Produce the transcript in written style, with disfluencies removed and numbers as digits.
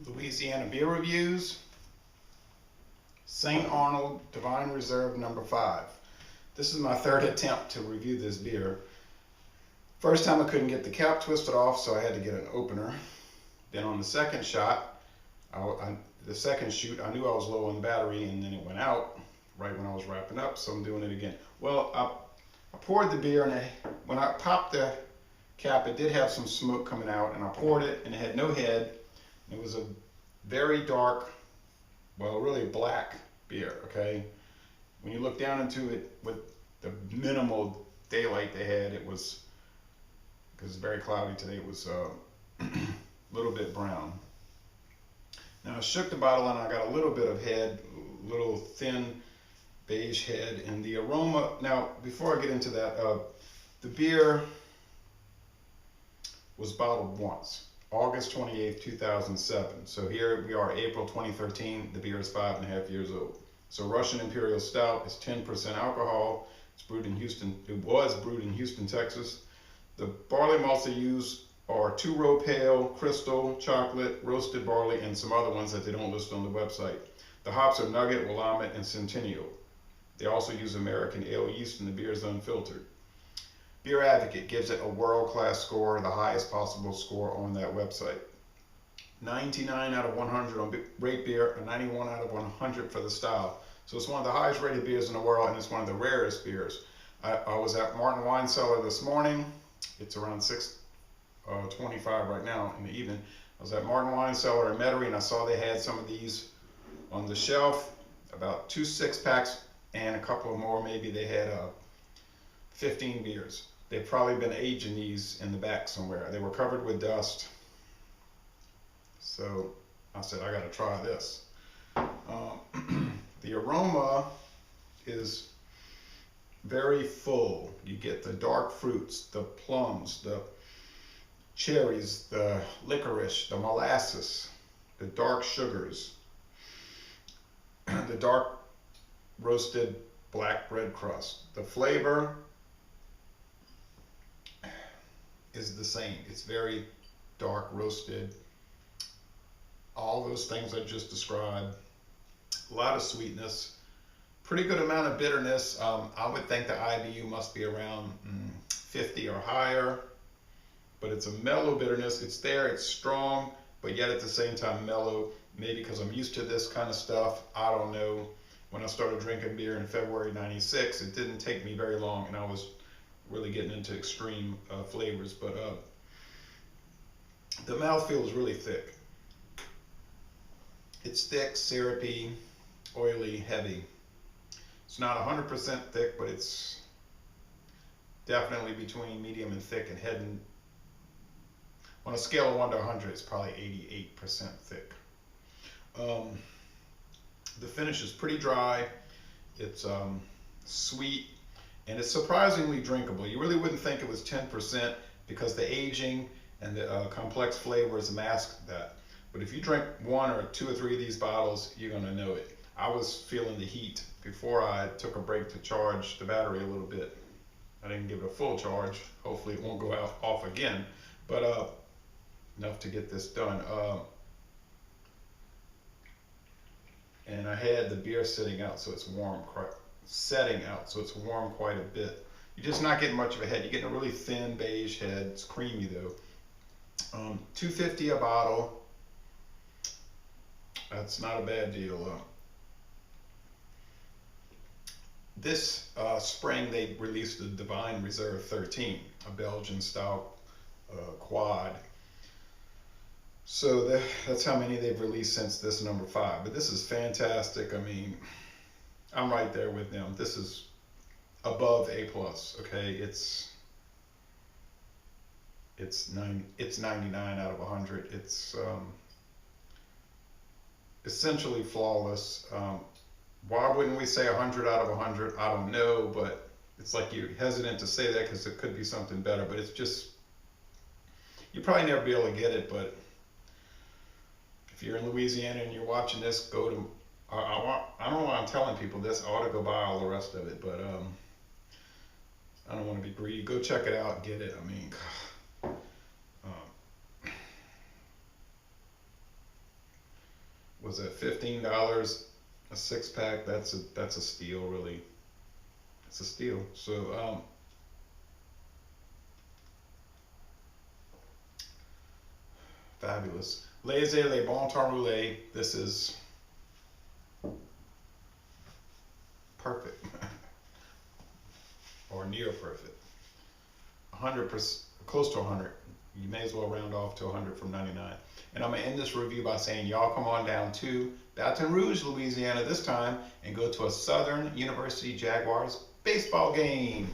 Louisiana beer reviews. St. Arnold Divine Reserve number 5. This is my third attempt to review this beer. First time I couldn't get the cap twisted off, so I had to get an opener. Then on the second shot, the second shoot, I knew I was low on battery, and then it went out right when I was wrapping up, so I'm doing it again. Well, I poured the beer, and when I popped the cap, it did have some smoke coming out, and I poured it, and it had no head. It was a very dark, well, really black beer, okay? When you look down into it with the minimal daylight they had, it was, because it's very cloudy today, it was a little bit brown. Now I shook the bottle and I got a little bit of head, a little thin beige head, and the aroma. Now, before I get into that, the beer was bottled once, August 28th, 2007. So here we are, April 2013. The beer is 5.5 years old. So Russian Imperial Stout is 10% alcohol. It's brewed in Houston. It was brewed in Houston, Texas. The barley malts they use are 2-row pale, crystal, chocolate, roasted barley, and some other ones that they don't list on the website. The hops are Nugget, Willamette, and Centennial. They also use American ale yeast, and the beer is unfiltered. Beer Advocate gives it a world-class score, the highest possible score on that website. 99 out of 100 on rate beer, and 91 out of 100 for the style. So it's one of the highest rated beers in the world, and it's one of the rarest beers. I was at Martin Wine Cellar this morning. It's around 6:25 right now in the evening. I was at Martin Wine Cellar in Metairie, and I saw they had some of these on the shelf, about 2 6-packs and a couple of more. Maybe they had 15 beers. They've probably been aging these in the back somewhere. They were covered with dust. So I said, I gotta try this. The aroma is very full. You get the dark fruits, the plums, the cherries, the licorice, the molasses, the dark sugars, the dark roasted black bread crust. The flavor is the same. It's very dark roasted. All those things I just described. A lot of sweetness. Pretty good amount of bitterness. I would think the IBU must be around 50 or higher. But it's a mellow bitterness. It's there, it's strong, but yet at the same time mellow. Maybe because I'm used to this kind of stuff. I don't know. When I started drinking beer in February '96, it didn't take me very long, and I was really getting into extreme flavors. But the mouthfeel is really thick. It's thick, syrupy, oily, heavy. It's not 100% thick, but it's definitely between medium and thick, and heading on a scale of 1 to 100, it's probably 88% thick. The finish is pretty dry. It's sweet, and it's surprisingly drinkable. You really wouldn't think it was 10% because the aging and the complex flavors mask that. But if you drink 1 or 2 or 3 of these bottles, you're gonna know it. I was feeling the heat before I took a break to charge the battery a little bit. I didn't give it a full charge. Hopefully it won't go off again, but enough to get this done. And I had the beer sitting out, so it's warm, setting out, so it's warm quite a bit. You're just not getting much of a head. You're getting a really thin beige head. It's creamy though. $2.50 a bottle. That's not a bad deal. This spring they released the Divine Reserve 13, a Belgian style quad. So that's how many they've released since this number 5. But this is fantastic. I mean, I'm right there with them. This is above A+. Okay, it's 99 out of 100. It's essentially flawless. Why wouldn't we say 100 out of 100? I don't know, but it's like you're hesitant to say that because it could be something better. But it's just, you'll probably never be able to get it, but if you're in Louisiana and you're watching this, go to, I don't know why I'm telling people this, I ought to go buy all the rest of it, but I don't want to be greedy. Go check it out, get it. I mean, was it $15 a 6-pack? That's a steal, really. It's a steal. So fabulous. Laissez les bon temps roulé. This is perfect, or near perfect. 100%, close to 100. You may as well round off to 100 from 99. And I'm gonna end this review by saying, y'all come on down to Baton Rouge, Louisiana this time, and go to a Southern University Jaguars baseball game.